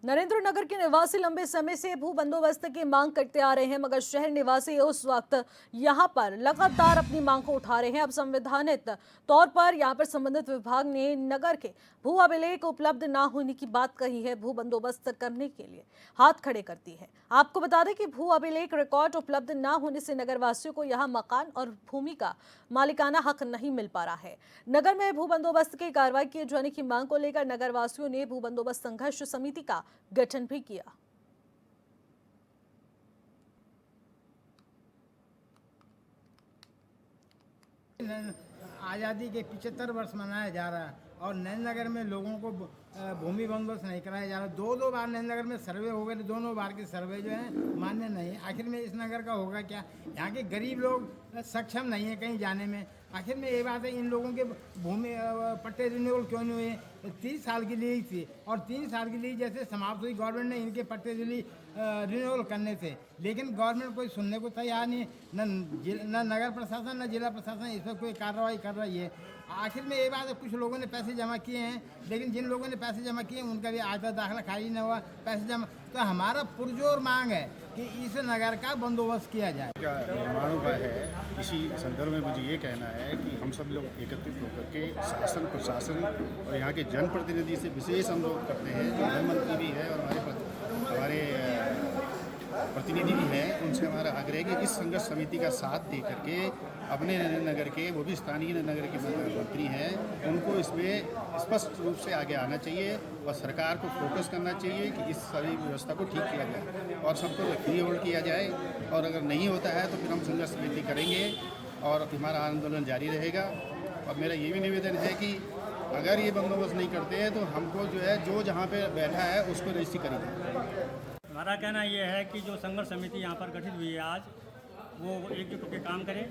नरेंद्र नगर के निवासी लंबे समय से भू बंदोबस्त की मांग करते आ रहे हैं, मगर शहर निवासी उस वक्त यहां पर लगातार अपनी मांग को उठा रहे हैं। अब संवैधानिक तौर पर यहां पर संबंधित विभाग ने नगर के भू अभिलेख उपलब्ध ना होने की बात कही है। भू बंदोबस्त करने के लिए हाथ खड़े करती है। आपको बता दें कि भू अभिलेख रिकॉर्ड उपलब्ध ना होने से नगर वासियों को यहाँ मकान और भूमि का मालिकाना हक नहीं मिल पा रहा है। नगर में भू बंदोबस्त की कार्रवाई किए जाने की मांग को लेकर नगर वासियों ने भू बंदोबस्त संघर्ष समिति का गठन भी किया। आज़ादी के 75 वर्ष मनाया जा रहा है और नरेंद्र नगर में लोगों को भूमि बंदोबस्त नहीं कराया जा रहा। दो बार नरेंद्र नगर में सर्वे हो गए, दोनों बार के सर्वे जो है मान्य नहीं है। आखिर में इस नगर का होगा क्या? यहाँ के गरीब लोग सक्षम नहीं है कहीं जाने में। आखिर में ये बात है, इन लोगों के भूमि पट्टे रिन्यूअल क्यों नहीं हुए? 30 साल की लीज थी और 3 साल की लीज जैसे समाप्त हुई, गवर्नमेंट ने इनके पट्टे रिन्यूअल करने थे, लेकिन गवर्नमेंट कोई सुनने को तैयार नहीं। न नगर प्रशासन न जिला प्रशासन इस पर कोई कार्रवाई कर रही है। आखिर में ये बात है, कुछ लोगों ने पैसे जमा किए हैं, लेकिन जिन लोगों ने पैसे जमा किए हैं उनका भी आयकर दाखिला खारिज नहीं हुआ, पैसे जमा। तो हमारा पुरजोर मांग है कि इस नगर का बंदोबस्त किया जाए। निर्माण हुआ है, इसी संदर्भ में मुझे ये कहना है कि हम सब लोग एकत्रित होकर के शासन प्रशासन और यहाँ के जनप्रतिनिधि से विशेष अनुरोध करते हैं, जो प्रधानमंत्री भी है और हमारे प्रतिनिधि भी हैं, उनसे हमारा आग्रह है कि इस संघर्ष समिति का साथ दे करके अपने नगर के, वो भी स्थानीय नगर के मंत्री हैं, उनको इसमें स्पष्ट रूप से आगे आना चाहिए और सरकार को फोकस करना चाहिए कि इस सारी व्यवस्था को ठीक किया जाए और सबको फ्री होल्ड किया जाए। और अगर नहीं होता है तो फिर हम संघर्ष समिति करेंगे और हमारा आंदोलन जारी रहेगा। और मेरा ये भी निवेदन है कि अगर ये बंदोबस्त नहीं करते हैं तो हमको जो है, जो जहाँ पे बैठा है उसको रजिस्ट्री करेंगे। हमारा कहना ये है कि जो संघर्ष समिति यहाँ पर गठित हुई है आज, वो एकजुट होकर काम करे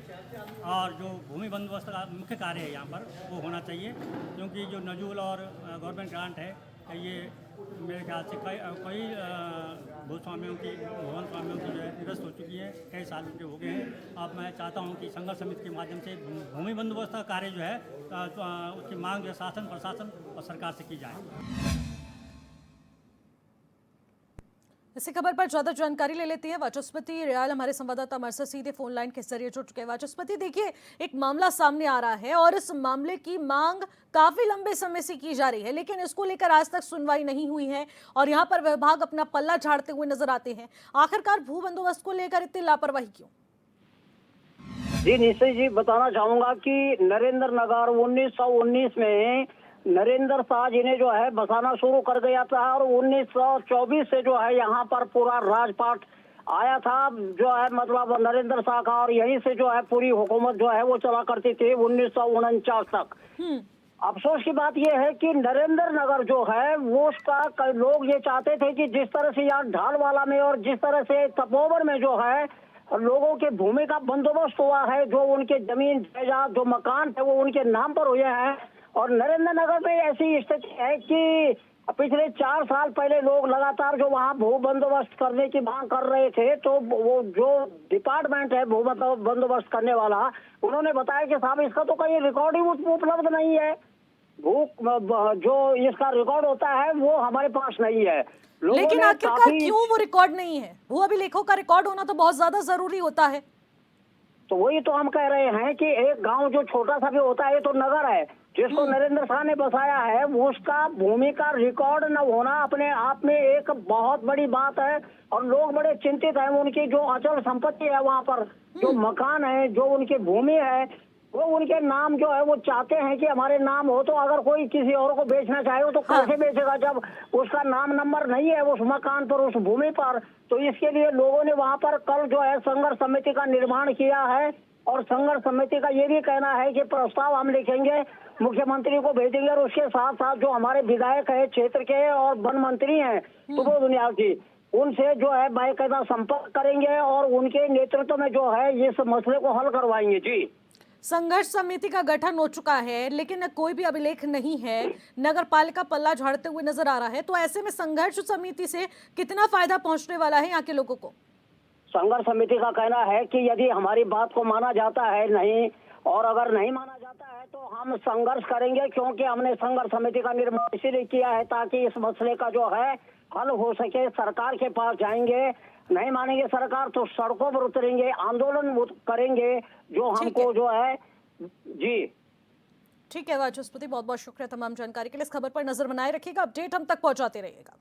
और जो भूमि बंदोबस्त का मुख्य कार्य है यहाँ पर वो होना चाहिए, क्योंकि जो नजूल और गवर्नमेंट ग्रांट है ये मेरे ख्याल से कई भूस्वामियों की, भवन स्वामियों की जो है निरस्त हो चुकी है, कई साल उनके हो गए हैं। अब मैं चाहता हूँ कि संघर्ष समिति के माध्यम से भूमि बंदोबस्त का कार्य जो है उसकी मांग जो है शासन प्रशासन और सरकार से की जाए। इसी खबर पर ज्यादा जानकारी ले लेती है वाचस्पति रियाल, हमारे संवाददाता हमारे साथ सीधे फोन लाइन के जरिए जुड़ चुके हैं। वाचस्पति, देखिए, एक मामला सामने आ रहा है और इस मामले की मांग काफी लंबे समय से की जा रही है, लेकिन इसको लेकर आज तक सुनवाई नहीं हुई है और यहाँ पर विभाग अपना पल्ला झाड़ते हुए नजर आते हैं। आखिरकार भू बंदोबस्त को लेकर इतनी लापरवाही क्यों? जी निश्चय जी, बताना चाहूंगा कि नरेंद्र नगर 1919 में नरेंद्र शाह जी ने जो है बसाना शुरू कर गया था और 1924 से जो है यहाँ पर पूरा राजपाट आया था, जो है मतलब नरेंद्र शाह का, और यहीं से जो है पूरी हुकूमत जो है वो चला करती थी 1949 तक। अफसोस की बात यह है कि नरेंद्र नगर जो है वो उसका लोग ये चाहते थे कि जिस तरह से यहाँ ढालवाला में और जिस तरह से तपोवन में जो है लोगों के भूमि का बंदोबस्त हुआ है, जो उनके जमीन जायदाद जो मकान थे वो उनके नाम पर हुए हैं। और नरेंद्र नगर में ऐसी स्थिति है कि पिछले 4 साल पहले लोग लगातार जो वहाँ भू बंदोबस्त करने की मांग कर रहे थे, तो वो जो डिपार्टमेंट है भू बंदोबस्त करने वाला, उन्होंने बताया कि साहब इसका तो कहीं रिकॉर्ड ही उपलब्ध नहीं है। भू जो इसका रिकॉर्ड होता है वो हमारे पास नहीं है। लेकिन आखिरकार क्यों वो रिकॉर्ड नहीं है? भू अभिलेखों का रिकॉर्ड होना तो बहुत ज्यादा जरूरी होता है। तो वही तो हम कह रहे हैं कि एक गांव जो छोटा सा भी होता है तो नगर है, जिसको नरेंद्र शाह ने बसाया है, उसका भूमि का रिकॉर्ड न होना अपने आप में एक बहुत बड़ी बात है। और लोग बड़े चिंतित हैं, उनकी जो अचल संपत्ति है वहाँ पर जो मकान है, जो उनकी भूमि है, वो उनके नाम जो है वो चाहते हैं कि हमारे नाम हो। तो अगर कोई किसी और को बेचना चाहे तो कैसे बेचेगा जब उसका नाम नंबर नहीं है उस मकान पर, उस भूमि पर? तो इसके लिए लोगों ने वहाँ पर कल जो है संघर्ष समिति का निर्माण किया है और संघर्ष समिति का ये भी कहना है कि प्रस्ताव हम लिखेंगे, मुख्यमंत्री को भेजेंगे और उसके साथ साथ जो हमारे विधायक है क्षेत्र के और वन मंत्री हैं सुबोध उनियाल जी, उनसे जो है बाकायदा संपर्क करेंगे और उनके नेतृत्व में जो है इस मसले को हल करवाएंगे। जी, संघर्ष समिति का गठन हो चुका है, लेकिन कोई भी अभिलेख नहीं है, नगर पालिका पल्ला झाड़ते हुए नजर आ रहा है, तो ऐसे में संघर्ष समिति से कितना फायदा पहुंचने वाला है यहाँ के लोगों को? संघर्ष समिति का कहना है कि यदि हमारी बात को माना जाता है नहीं, और अगर नहीं माना जाता है तो हम संघर्ष करेंगे, क्योंकि हमने संघर्ष समिति का निर्माण इसीलिए किया है ताकि इस मसले का जो है हल हो सके सरकार के पास जाएंगे। नहीं मानेंगे सरकार तो सड़कों पर उतरेंगे, आंदोलन करेंगे, जो हमको जो है जी। ठीक है वाचस्पति, बहुत बहुत शुक्रिया तमाम जानकारी के लिए। इस खबर पर नजर बनाए रखिएगा, अपडेट हम तक पहुंचाते रहिएगा।